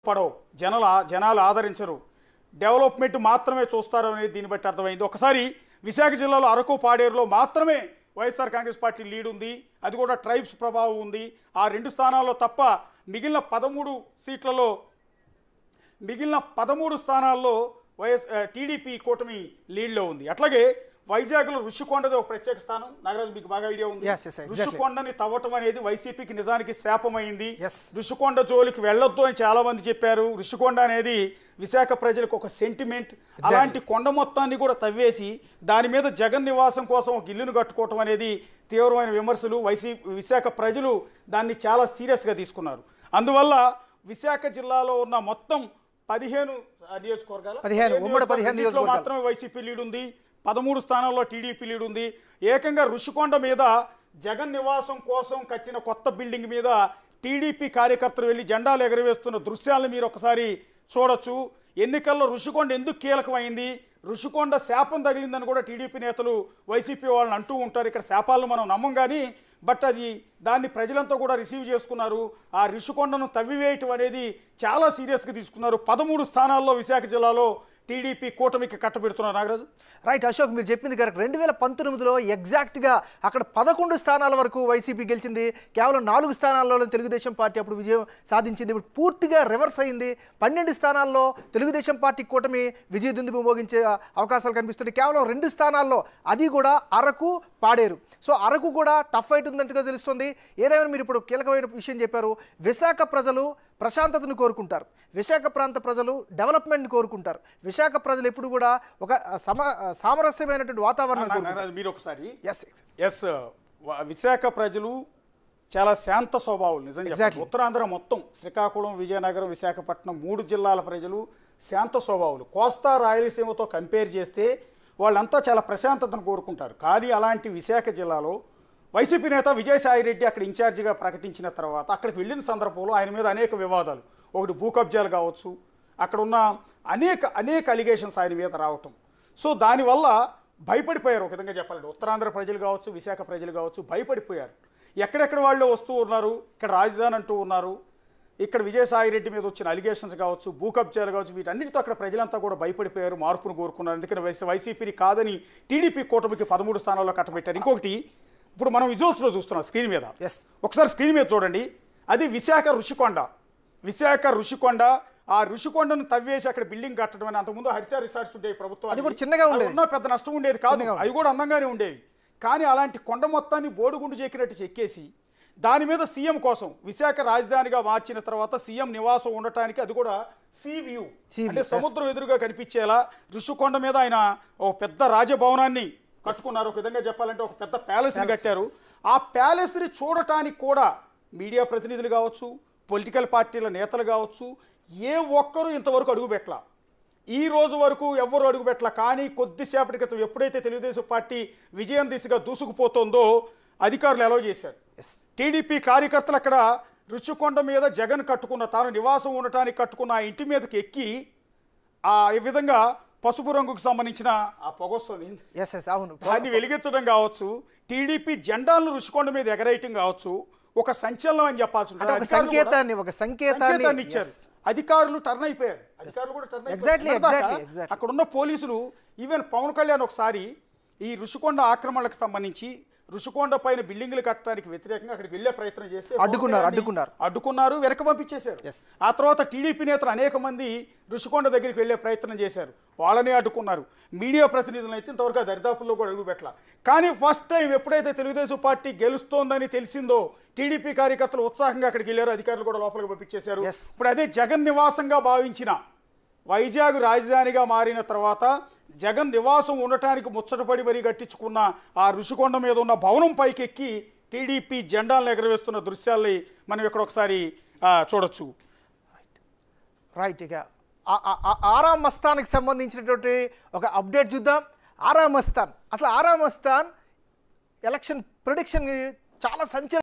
పడవు, జనాలు ఆదరించరు, డెవలప్మెంట్ మాత్రమే చూస్తారు అనేది దీన్ని బట్టి అర్థమైంది. ఒకసారి విశాఖ జిల్లాలో అరకు పాడేరులో మాత్రమే వైఎస్ఆర్ కాంగ్రెస్ పార్టీ లీడ్ ఉంది, అది కూడా ట్రైబ్స్ ప్రభావం ఉంది. ఆ 2 స్థానాల్లో తప్ప మిగిలిన 13 స్థానాల్లో టీడీపీ కూటమి లీడ్లో ఉంది. అట్లాగే వైజాగ్లో ఋషికొండది ఒక ప్రత్యేక స్థానం. నాగరాజు మీకు బాగా ఐడియా ఉంది. ఋషికొండని తవ్వటం అనేది వైసీపీకి నిజానికి శాపమైంది. ఋషికొండ జోలికి వెళ్ళొద్దు అని చాలా మంది చెప్పారు. ఋషికొండ అనేది విశాఖ ప్రజలకు ఒక సెంటిమెంట్. అలాంటి కొండ మొత్తాన్ని కూడా తవ్వేసి దాని మీద జగన్ నివాసం కోసం ఒక ఇల్లును కట్టుకోవటం అనేది తీవ్రమైన విమర్శలు. విశాఖ ప్రజలు దాన్ని చాలా సీరియస్గా తీసుకున్నారు. అందువల్ల విశాఖ జిల్లాలో ఉన్న మొత్తం 15 నియోజకవర్గాలు మాత్రమే వైసీపీ లీడ్ ఉంది, 13 స్థానాల్లో టీడీపీ లీడ్ ఉంది. ఏకంగా ఋషికొండ మీద జగన్ నివాసం కోసం కట్టిన కొత్త బిల్డింగ్ మీద టీడీపీ కార్యకర్తలు వెళ్ళి జెండాలు ఎగరవేస్తున్న దృశ్యాలను మీరు ఒకసారి చూడొచ్చు. ఎన్నికల్లో ఋషికొండ ఎందుకు కీలకమైంది, ఋషికొండ శాపం తగిలిందని కూడా టీడీపీ నేతలు వైసీపీ వాళ్ళని అంటూ ఉంటారు. ఇక్కడ శాపాలను మనం నమ్మం కానీ బట్ దాన్ని ప్రజలంతా కూడా రిసీవ్ చేసుకున్నారు. ఆ ఋషికొండను తవ్వివేయటం అనేది చాలా సీరియస్గా తీసుకున్నారు. 13 స్థానాల్లో విశాఖ జిల్లాలో టీడీపీ కూటమికి కట్టబెడుతున్నారు. నాగరాజు రైట్. అశోక్ మీరు చెప్పింది కరెక్ట్. 2019లో ఎగ్జాక్ట్గా అక్కడ 11 స్థానాల వరకు వైసీపీ గెలిచింది, కేవలం 4 స్థానాల్లో తెలుగుదేశం పార్టీ అప్పుడు విజయం సాధించింది. ఇప్పుడు పూర్తిగా రివర్స్ అయింది. 12 స్థానాల్లో తెలుగుదేశం పార్టీ కూటమి విజయ దుందుబి మోగించే అవకాశాలు కనిపిస్తున్నాయి. కేవలం 2 స్థానాల్లో, అది కూడా అరకు పాడేరు. సో అరకు కూడా టఫ్ ఫైట్ ఉందంటగా తెలుస్తుంది. ఏదేమైనా మీరు ఇప్పుడు కీలకమైన విషయం చెప్పారు. విశాఖ ప్రజలు ప్రశాంతతను కోరుకుంటారు, విశాఖ ప్రాంత ప్రజలు డెవలప్మెంట్ని కోరుకుంటారు. విశాఖ ప్రజలు ఎప్పుడు కూడా ఒక సామరస్యమైనటువంటి వాతావరణం. మీరు ఒకసారి విశాఖ ప్రజలు చాలా శాంత స్వభావాలు. నిజంగా ఉత్తరాంధ్ర మొత్తం శ్రీకాకుళం, విజయనగరం, విశాఖపట్నం 3 జిల్లాల ప్రజలు శాంత స్వభావాలు. కోస్తా రాయలసీమతో కంపేర్ చేస్తే వాళ్ళంతా చాలా ప్రశాంతతను కోరుకుంటారు. కానీ అలాంటి విశాఖ జిల్లాలో వైసీపీ నేత విజయసాయిరెడ్డి అక్కడ ఇన్ఛార్జిగా ప్రకటించిన తర్వాత అక్కడికి వెళ్ళిన సందర్భంలో ఆయన మీద అనేక వివాదాలు, ఒకటి భూ కబ్జాలు కావచ్చు, అక్కడ ఉన్న అనేక అలిగేషన్స్ ఆయన మీద రావటం. సో దానివల్ల భయపడిపోయారు. ఒక విధంగా చెప్పాలంటే ఉత్తరాంధ్ర ప్రజలు కావచ్చు, విశాఖ ప్రజలు కావచ్చు భయపడిపోయారు. ఎక్కడెక్కడ వాళ్ళు వస్తూ ఉన్నారు, ఇక్కడ రాజధాని అంటూ ఉన్నారు, ఇక్కడ విజయసాయిరెడ్డి మీద వచ్చిన అలిగేషన్స్ కావచ్చు, భూ కబ్జాలు కావచ్చు, వీటన్నిటితో అక్కడ ప్రజలంతా కూడా భయపడిపోయారు, మార్పును కోరుకున్నారు. అందుకని వైసీపీని కాదని టీడీపీ కూటమికి 13 స్థానాల్లో కట్టబెట్టారు. ఇంకొకటి ఇప్పుడు మనం విజువల్స్లో చూస్తున్నాం స్క్రీన్ మీద, ఒకసారి స్క్రీన్ మీద చూడండి. అది విశాఖ ఋషికొండ. ఆ ఋషికొండను తవ్వేసి అక్కడ బిల్డింగ్ కట్టడం అని. అంతకుముందు హరిత రిసార్ట్స్ ఉండేవి ప్రభుత్వం, అది కూడా చిన్నగా ఉండేది, పెద్ద నష్టం ఉండేది కాదు, అవి కూడా అందంగానే ఉండేవి. కానీ అలాంటి కొండ మొత్తాన్ని బోడుగుండు చెక్కినట్టు చెక్కేసి దాని మీద సీఎం కోసం విశాఖ రాజధానిగా మార్చిన తర్వాత సీఎం నివాసం ఉండటానికి, అది కూడా సీ వ్యూ అంటే సముద్రం ఎదురుగా కనిపించేలా ఋషికొండ మీద ఆయన ఒక పెద్ద రాజభవనాన్ని కట్టుకున్నారు. ఒక విధంగా చెప్పాలంటే ఒక పెద్ద ప్యాలెస్ని కట్టారు. ఆ ప్యాలెస్ని చూడటానికి కూడా మీడియా ప్రతినిధులు కావచ్చు, పొలిటికల్ పార్టీల నేతలు కావచ్చు, ఏ ఒక్కరూ ఇంతవరకు అడుగుపెట్టలా. ఈ రోజు వరకు ఎవ్వరు అడుగుపెట్టలా. కానీ కొద్దిసేపటి క్రితం ఎప్పుడైతే తెలుగుదేశం పార్టీ విజయం దిశగా దూసుకుపోతుందో అధికారులు అలౌ చేశారు. టీడీపీ కార్యకర్తలు అక్కడ ఋషికొండ మీద జగన్ కట్టుకున్న, తాను నివాసం ఉండటానికి కట్టుకున్న ఆ ఇంటి మీదకి ఎక్కి ఈ విధంగా పసుపు రంగుకు సంబంధించిన ఆ పొగొస్తుంది, దాన్ని వెలిగించడం కావచ్చు, టీడీపీ జెండాలను ఋషికొండ మీద ఎగరేయటం కావచ్చు, ఒక సంచలనం అని చెప్పాల్సి ఒక సంకేతాన్ని ఇచ్చారు. అధికారులు టర్న్ అయిపోయారు. అక్కడ ఉన్న పోలీసులు, ఈవెన్ పవన్ కళ్యాణ్ ఒకసారి ఈ ఋషికొండ ఆక్రమణలకు సంబంధించి ఋషికొండ పైన బిల్డింగ్లు కట్టడానికి వ్యతిరేకంగా అక్కడికి వెళ్లే ప్రయత్నం చేస్తే అడ్డుకున్నారు, వెనక పంపించేశారు. ఆ తర్వాత టీడీపీ నేతలు అనేక మంది ఋషికొండ దగ్గరికి వెళ్లే ప్రయత్నం చేశారు, వాళ్ళనే అడ్డుకున్నారు. మీడియా ప్రతినిధులను అయితే ఇంతవరకు దరిదాపుల్లో కూడా అడుగుపెట్టలా. కానీ ఫస్ట్ టైం ఎప్పుడైతే తెలుగుదేశం పార్టీ గెలుస్తోందని తెలిసిందో టీడీపీ కార్యకర్తలు ఉత్సాహంగా అక్కడికి వెళ్ళారు, అధికారులు కూడా లోపలికి పంపించేశారు. ఇప్పుడు అదే జగన్ నివాసంగా భావించిన వైజాగ్ రాజధానిగా మారిన తర్వాత జగన్ నివాసం ఉండటానికి ముచ్చటపడి మరీ కట్టించుకున్న ఆ ఋషికొండ మీద ఉన్న భవనం పైకెక్కి టీడీపీ జెండాలను ఎగరవేస్తున్న దృశ్యాల్ని మనం ఇక్కడ ఒకసారి చూడొచ్చు. రైట్. ఇక ఆరా మస్తాన్కి సంబంధించినటువంటి ఒక అప్డేట్ చూద్దాం. ఆరా మస్తాన్, అసలు ఆరా మస్తాన్ ఎలక్షన్ ప్రిడిక్షన్ చాలా సంచలనం.